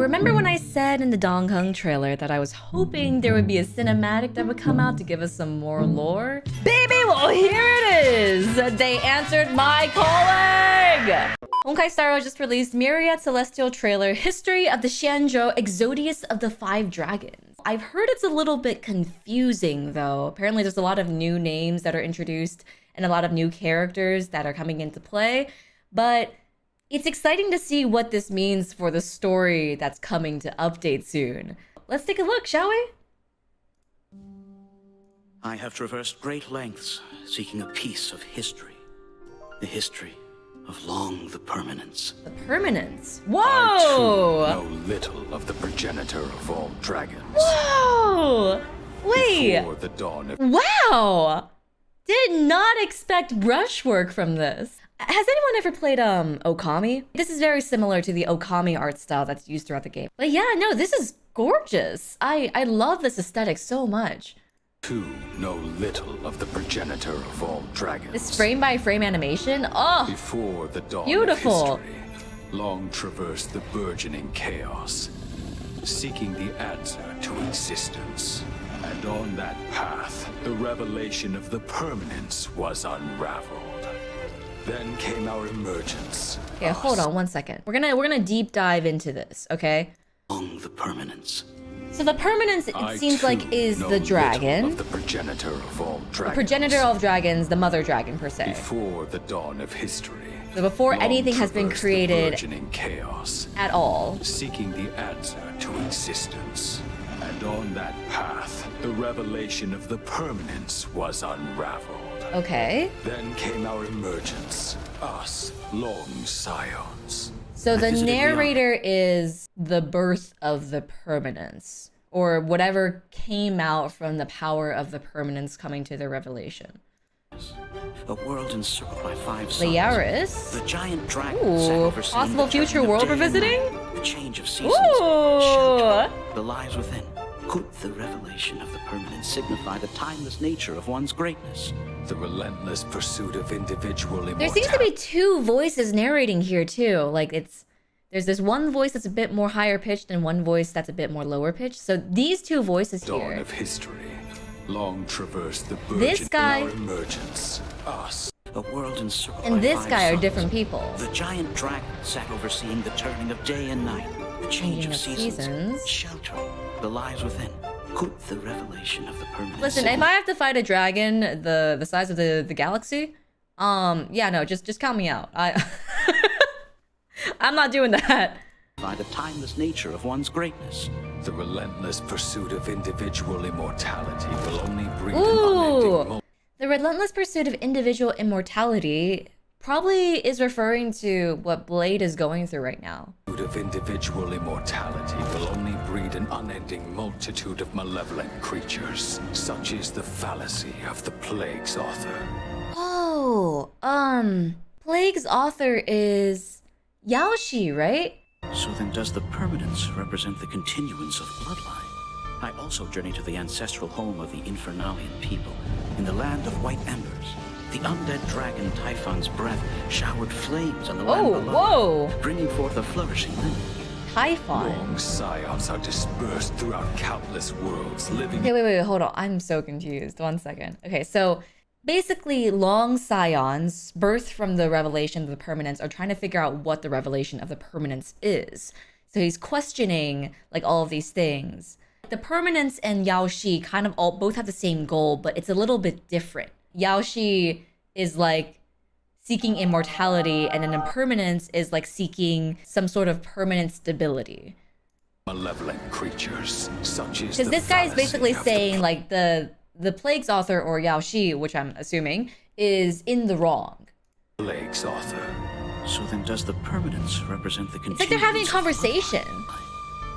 remember when I said in the Dongheng trailer that I was hoping there would be a cinematic that would come out to give us some more lore? Baby, well here it is! They answered my calling! Honkai Star Rail just released Myriad Celestial trailer, History of the Xianzhou Exodus of the Five Dragons. I've heard it's a little bit confusing though. Apparently there's a lot of new names that are introduced and a lot of new characters that are coming into play, but it's exciting to see what this means for the story that's coming to update soon. Let's take a look, shall we? I have traversed great lengths seeking a piece of history. The history of Long the Permanence. The Permanence? I Whoa! too know little of the progenitor of all dragons. Whoa! Wait! Before the dawn of... Wow! Did not expect brushwork from this. Has anyone ever played Okami? This is very similar to the Okami art style that's used throughout the game. But yeah, no, this is gorgeous. I love this aesthetic so much. Too know little of the progenitor of all dragons. This frame-by-frame animation, oh, Before the dawn beautiful. of history, Long traversed the burgeoning chaos, seeking the answer to existence. And on that path, the revelation of the permanence was unraveled. Then came our emergence. Okay, hold on one second. We're gonna deep dive into this, okay? Long the Permanence. So the permanence, it seems like, is the dragon. Of the progenitor of all dragons. The progenitor of dragons, the mother dragon per se. Before the dawn of history. So before Long anything has been traversed the created burgeoning chaos, at all. seeking the answer to existence. And on that path, the revelation of the permanence was unraveled. Okay. Then came our emergence, us, Long Scions. So the visited narrator is the birth of the permanence, or whatever came out from the power of the permanence coming to the revelation. A world encircled by five suns. Liaris? The giant dragon Ooh, sat overseeing possible the turning future of world day we're and visiting? night, the change of seasons, Ooh. shelter, the lives within. Could the revelation of the permanence signify the timeless nature of one's greatness? The relentless pursuit of individual immortality. There seems to be two voices narrating here too. Like there's this one voice that's a bit more higher pitched and one voice that's a bit more lower pitched. So these two voices Dawn here. of history. Long traversed the burgeoning This guy- our emergence, us. A world encircled And by this five guy are suns. different people. The giant dragon sat overseeing the turning of day and night, the change Changing of of seasons, seasons. sheltering, the lives within. Could the revelation of the permanence Listen, if signify I have to fight a dragon the size of the galaxy, yeah, no, just count me out. I'm not doing that. the timeless nature of one's greatness? The relentless pursuit of individual immortality will only breed an Ooh. unending The relentless pursuit of individual immortality probably is referring to what Blade is going through right now. multitude of individual immortality will only breed an unending multitude of malevolent creatures. Such is the fallacy of the Plague's author. Oh, Plague's author is Yaoshi, right? So then does the permanence represent the continuance of bloodline? I also journey to the ancestral home of the Infernalian people, in the land of white embers. The undead dragon Typhon's breath showered flames on the land Oh, below, whoa. bringing forth a flourishing lineage. Typhon. Long scions are dispersed throughout countless worlds, living Okay, wait, hold on. I'm so confused. One second. Okay, so basically, long scions, birthed from the revelation of the permanence, are trying to figure out what the revelation of the permanence is. So he's questioning, like, all of these things. The permanence and Yaoshi kind of both have the same goal, but it's a little bit different. Yaoshi is like seeking immortality, and then impermanence is like seeking some sort of permanent stability. malevolent creatures. Such is Because the this guy is fallacy basically of the saying like the Plague's author, or Yaoshi, which I'm assuming, is in the wrong. Plague's author. So then does the permanence represent the continuance It's like they're having a of conversation. bloodline?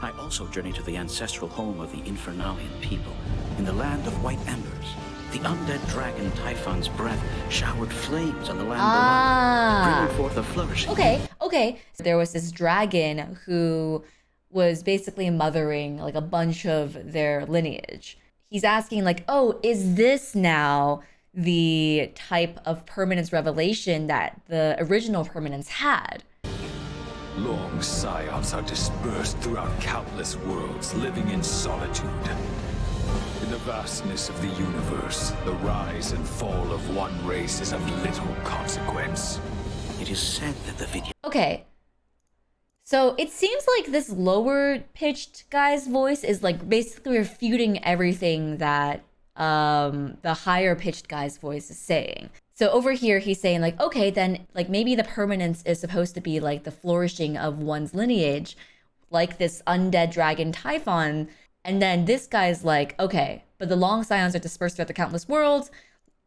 I also journey to the ancestral home of the Infernalian people, in the land of white embers. The undead dragon Typhon's breath showered flames on the land below, bringing forth a flourishing. Okay. There was this dragon who was basically mothering like a bunch of their lineage. He's asking like, oh, is this now the type of permanence revelation that the original permanence had? Long scions are dispersed throughout countless worlds, living in solitude. In the vastness of the universe, the rise and fall of one race is of little consequence. It is said that the video... Okay. So it seems like this lower pitched guy's voice is like basically refuting everything that the higher pitched guy's voice is saying. So over here, he's saying like, okay, then like maybe the permanence is supposed to be like the flourishing of one's lineage, like this undead dragon Typhon. And then this guy's like, okay, but the long scions are dispersed throughout the countless worlds.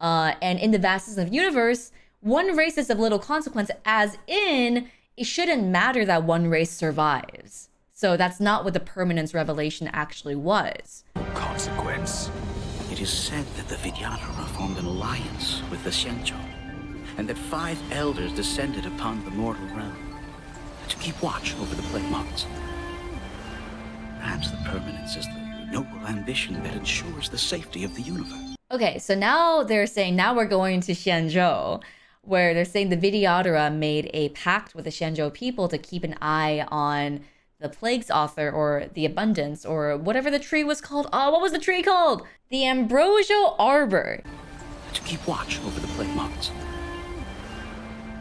And in the vastness of the universe, one race is of little consequence, as in it shouldn't matter that one race survives. So that's not what the permanence revelation actually was. Consequence. It is said that the Vidyadhara formed an alliance with the Xianzhou, and that 5 elders descended upon the mortal realm to keep watch over the plague moths. Perhaps the permanence is the noble ambition that ensures the safety of the universe. Okay, so now they're saying, now we're going to Xianzhou, where they're saying the Vidyadhara made a pact with the Xianzhou people to keep an eye on the plague's author, or the abundance, or whatever the tree was called. Oh, what was the tree called? The ambrosial arbor. To keep watch over the plague moths.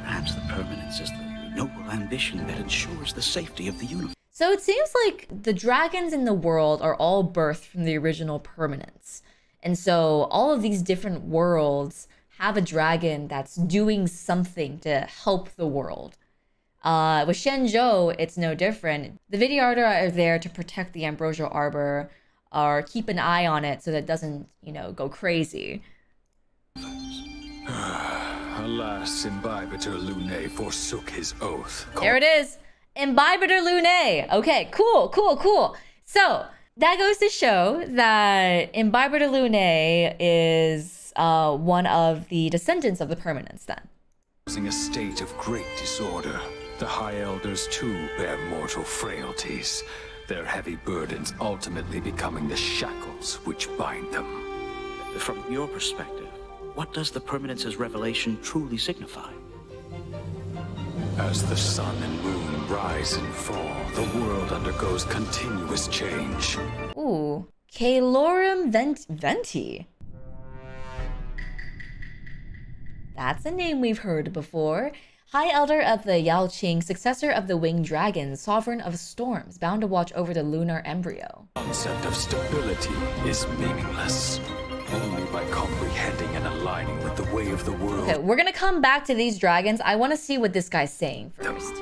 Perhaps the permanence is the noble ambition that ensures the safety of the universe. So it seems like the dragons in the world are all birthed from the original permanence. And so all of these different worlds have a dragon that's doing something to help the world. With Xianzhou, it's no different. The Vidyadhara are there to protect the ambrosial arbor, or keep an eye on it so that it doesn't, you know, go crazy. Alas, Imbibitor Lunae forsook his oath. There it is! Imbibitor Lunae! Okay, cool. So, that goes to show that Imbibitor Lunae is one of the descendants of the permanence then. Causing a state of great disorder. The High Elders too bear mortal frailties, their heavy burdens ultimately becoming the shackles which bind them. From your perspective, what does the permanence's revelation truly signify? As the sun and moon rise and fall, the world undergoes continuous change. Ooh, Calorum Venti. That's a name we've heard before. High Elder of the Yaoqing, successor of the Winged Dragon, sovereign of storms, bound to watch over the lunar embryo. The concept of stability is meaningless. Only by comprehending and aligning with the way of the world. Okay, we're gonna come back to these dragons. I want to see what this guy's saying first.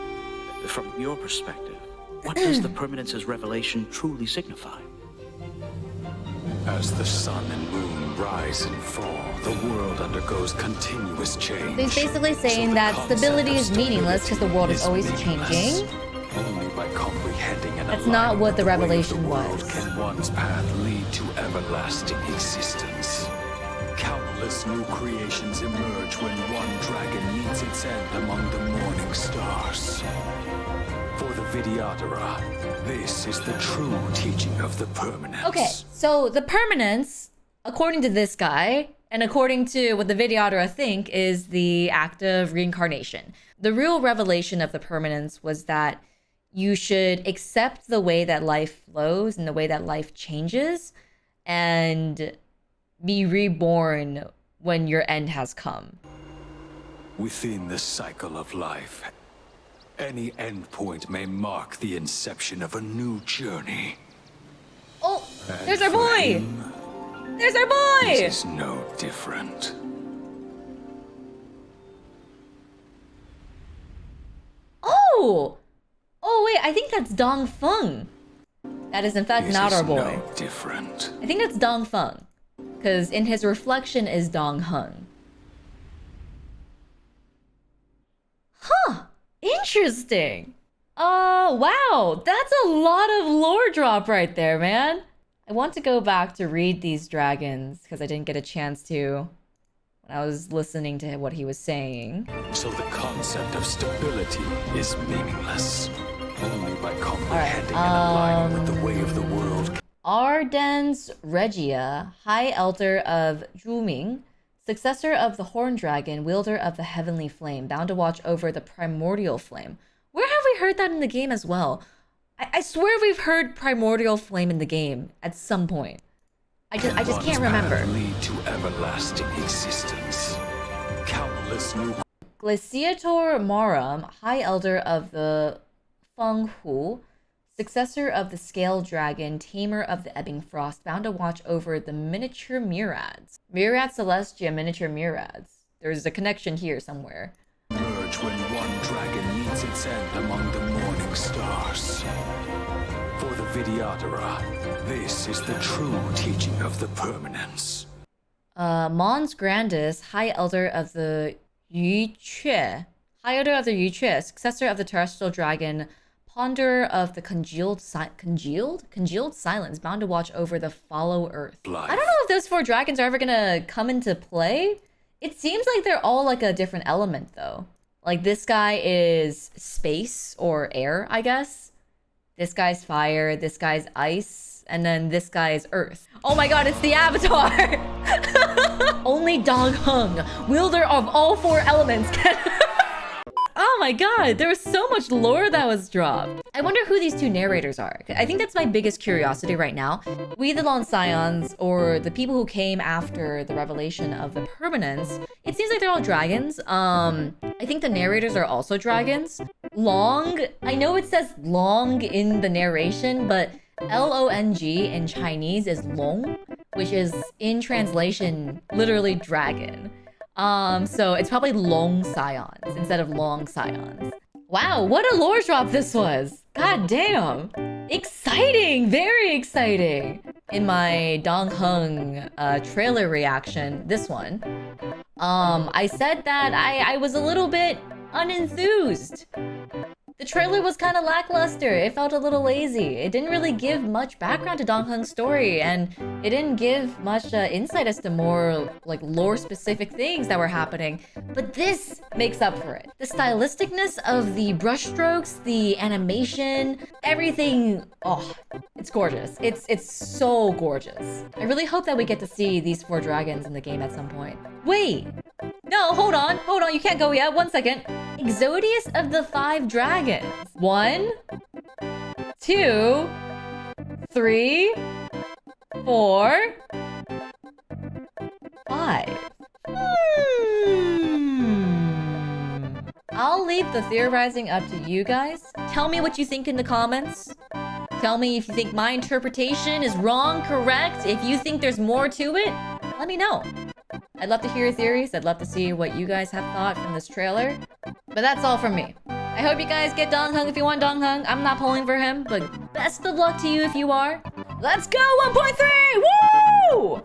From your perspective, what does the permanence's revelation truly signify? As the sun and moon rise and fall, the world undergoes continuous change. So he's basically saying that stability is meaningless because the world is always changing. Only by comprehending and That's not what the revelation world was. can one's path lead to everlasting existence. Countless new creations emerge when one dragon meets its end among the morning stars. For the Vidyadhara, this is the true teaching of the permanence. Okay, so the permanence, according to this guy, and according to what the Vidyadhara think, is the act of reincarnation. The real revelation of the permanence was that you should accept the way that life flows and the way that life changes, and be reborn when your end has come. Within the cycle of life, any endpoint may mark the inception of a new journey. Oh, And there's our for boy! him, There's our boy! it is no different. Oh! Oh wait, I think that's Dong Feng. That is in fact not our boy. No different. I think that's Dong Feng. Because in his reflection is Dong Heng. Huh! Interesting! Wow! That's a lot of lore drop right there, man! I want to go back to read these dragons, because I didn't get a chance to when I was listening to what he was saying. So the concept of stability is meaningless. Only by comprehending and aligning with the way of the world. Ardens Regia, High Elder of Zhuming, successor of the Horn Dragon, wielder of the Heavenly Flame, bound to watch over the Primordial Flame. Where have we heard that in the game as well. I swear we've heard Primordial Flame in the game at some point. I just can't remember. Lead to everlasting existence. Countless new Glaciator Marum, High Elder of the Feng Hu, successor of the Scale Dragon, Tamer of the Ebbing Frost, bound to watch over the miniature Myriads. Myriad Celestia, miniature Myriads. There's a connection here somewhere. merge when one dragon meets its end among the morning stars. For the Vidyadhara, this is the true teaching of the permanence. Mons Grandis, High Elder of the Yuque. High Elder of the Yuque, successor of the terrestrial dragon, Ponderer of the congealed silence, bound to watch over the follow earth. Life. I don't know if those 4 dragons are ever gonna come into play. It seems like they're all like a different element though. Like this guy is space or air, I guess. This guy's fire, this guy's ice, and then this guy is earth. Oh my god, it's the Avatar! Only Dong Hung, wielder of all 4 elements, can... Oh my god, there was so much lore that was dropped. I wonder who these 2 narrators are. I think that's my biggest curiosity right now. We the Long Scions, or the people who came after the revelation of the permanence, it seems like they're all dragons. I think the narrators are also dragons. Long, I know it says long in the narration, but L-O-N-G in Chinese is long, which is in translation literally dragon. So it's probably Long Scions instead of Long Scions. Wow, what a lore drop this was! God damn! Exciting! Very exciting! In my Dong Hung trailer reaction, this one, I said that I was a little bit unenthused. The trailer was kind of lackluster. It felt a little lazy. It didn't really give much background to Dong Hung's story, and it didn't give much insight as to more like lore-specific things that were happening. But this makes up for it. The stylisticness of the brushstrokes, the animation, everything. Oh, it's gorgeous. It's so gorgeous. I really hope that we get to see these 4 dragons in the game at some point. Wait. No, hold on, you can't go yet. 1 second. Exodius of the 5 dragons. 1, 2, 3, 4, 5. I'll leave the theorizing up to you guys. Tell me what you think in the comments. Tell me if you think my interpretation is wrong, correct. If you think there's more to it, let me know. I'd love to hear your theories. I'd love to see what you guys have thought from this trailer. But that's all from me. I hope you guys get Dong Hung if you want Dong Hung. I'm not pulling for him, but best of luck to you if you are. Let's go, 1.3! Woo!